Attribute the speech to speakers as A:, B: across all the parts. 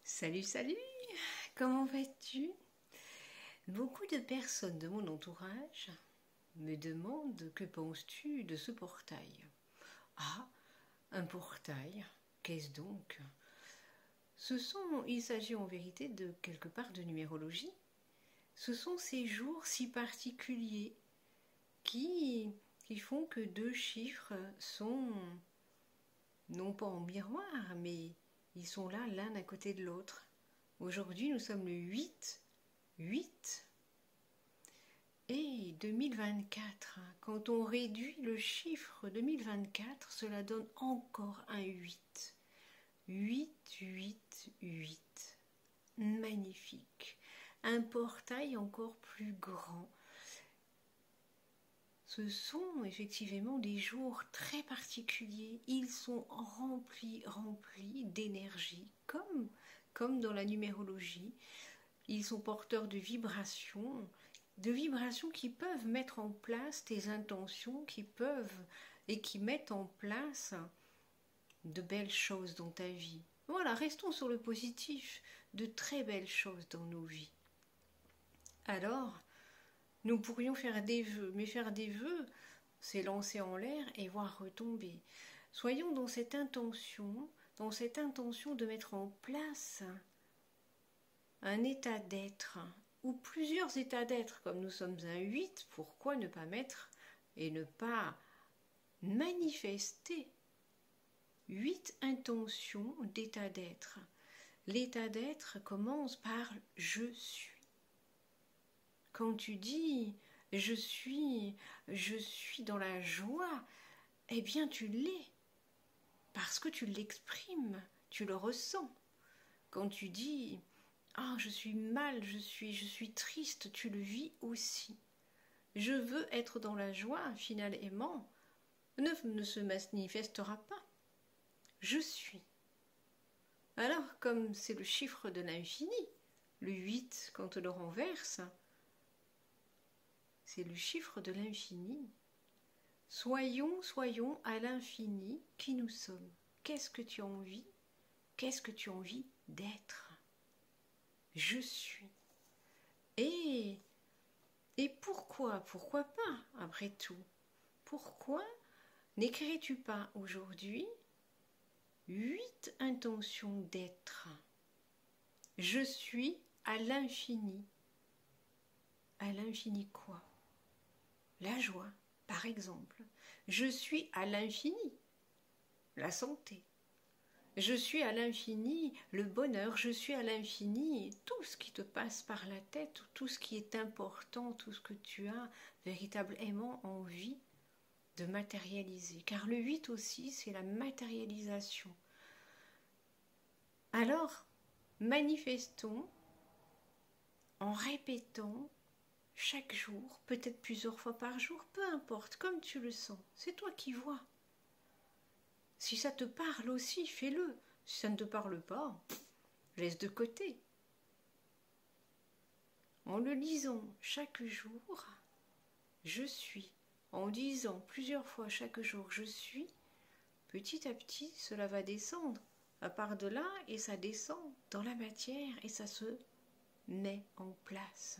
A: Salut, salut! Comment vas-tu? Beaucoup de personnes de mon entourage me demandent que penses-tu de ce portail? Ah, un portail, qu'est-ce donc? Il s'agit en vérité de quelque part de numérologie. Ce sont ces jours si particuliers qui font que deux chiffres sont non pas en miroir, mais ils sont là l'un à côté de l'autre. Aujourd'hui, nous sommes le 8 et 2024. Quand on réduit le chiffre 2024, cela donne encore un 8. 8, 8, 8. Magnifique. Un portail encore plus grand. Ce sont effectivement des jours très particuliers. Ils sont remplis d'énergie, comme dans la numérologie. Ils sont porteurs de vibrations qui peuvent mettre en place tes intentions, qui mettent en place de belles choses dans ta vie. Voilà, restons sur le positif, de très belles choses dans nos vies. Alors, nous pourrions faire des vœux, mais faire des vœux, c'est lancer en l'air et voir retomber. Soyons dans cette intention de mettre en place un état d'être, ou plusieurs états d'être, comme nous sommes un 8, pourquoi ne pas mettre et ne pas manifester 8 intentions d'état d'être. L'état d'être commence par « je suis ». Quand tu dis « je suis dans la joie », eh bien tu l'es, parce que tu l'exprimes, tu le ressens. Quand tu dis « ah, je suis mal, je suis triste », tu le vis aussi. Je veux être dans la joie, finalement, ne se manifestera pas. Je suis. Alors, comme c'est le chiffre de l'infini, le 8, quand on le renverse, c'est le chiffre de l'infini. Soyons à l'infini qui nous sommes. Qu'est-ce que tu as envie? Qu'est-ce que tu as envie d'être? Je suis. Et pourquoi pas, après tout? Pourquoi n'écrirais-tu pas aujourd'hui 8 intentions d'être? Je suis à l'infini. À l'infini quoi? La joie, par exemple. Je suis à l'infini. La santé. Je suis à l'infini le bonheur, je suis à l'infini tout ce qui te passe par la tête, tout ce qui est important, tout ce que tu as véritablement envie de matérialiser. Car le 8 aussi, c'est la matérialisation. Alors, manifestons en répétant chaque jour, peut-être plusieurs fois par jour, peu importe, comme tu le sens, c'est toi qui vois. Si ça te parle aussi, fais-le. Si ça ne te parle pas, laisse de côté. En le lisant chaque jour, je suis. En disant plusieurs fois chaque jour, je suis, petit à petit, cela va descendre à part de là et ça descend dans la matière et ça se met en place.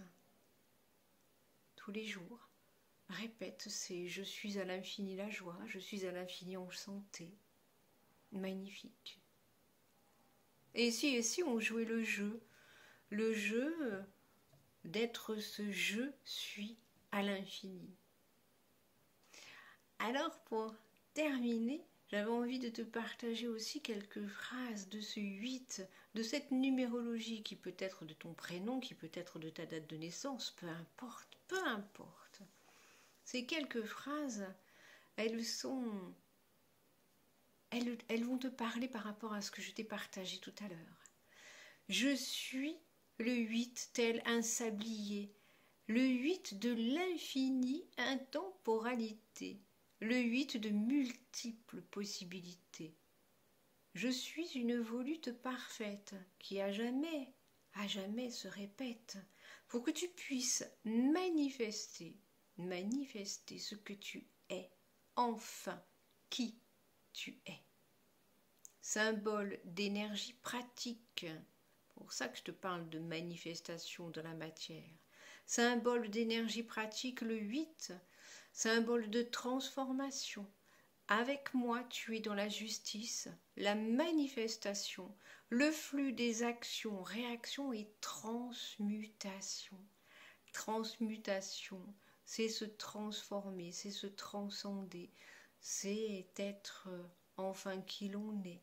A: Tous les jours, répète, c'est je suis à l'infini la joie, je suis à l'infini en santé. Magnifique. Et si on jouait le jeu d'être ce je suis à l'infini. Alors pour terminer, j'avais envie de te partager aussi quelques phrases de ce 8, de cette numérologie qui peut être de ton prénom, qui peut être de ta date de naissance, peu importe. Ces quelques phrases, elles vont te parler par rapport à ce que je t'ai partagé tout à l'heure. Je suis le 8 tel un sablier, le 8 de l'infinie intemporalité, le 8 de multiples possibilités. Je suis une volute parfaite qui à jamais se répète pour que tu puisses manifester ce que tu es, enfin qui tu es. Symbole d'énergie pratique, pour ça que je te parle de manifestation de la matière. Symbole d'énergie pratique, le 8, symbole de transformation. Avec moi, tu es dans la justice, la manifestation, le flux des actions, réactions et transmutation. Transmutation, c'est se transformer, c'est se transcender, c'est être enfin qui l'on est.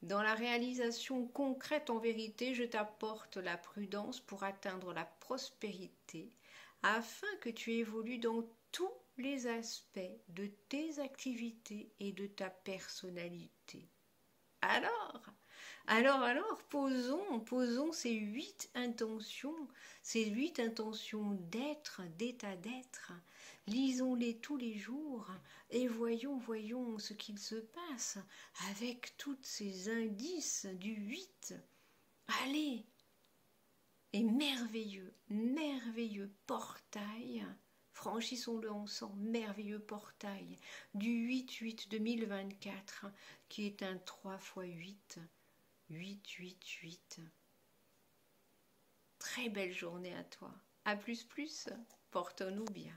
A: Dans la réalisation concrète, en vérité, je t'apporte la prudence pour atteindre la prospérité, afin que tu évolues dans tous les aspects de tes activités et de ta personnalité. Alors, posons ces 8 intentions, d'être, d'état d'être. Lisons-les tous les jours et voyons ce qu'il se passe avec tous ces indices du 8. Allez, et merveilleux portail, franchissons-le ensemble, merveilleux portail du 8-8 2024, qui est un 3 x 8, 8. Très belle journée à toi. À plus, porte-nous bien.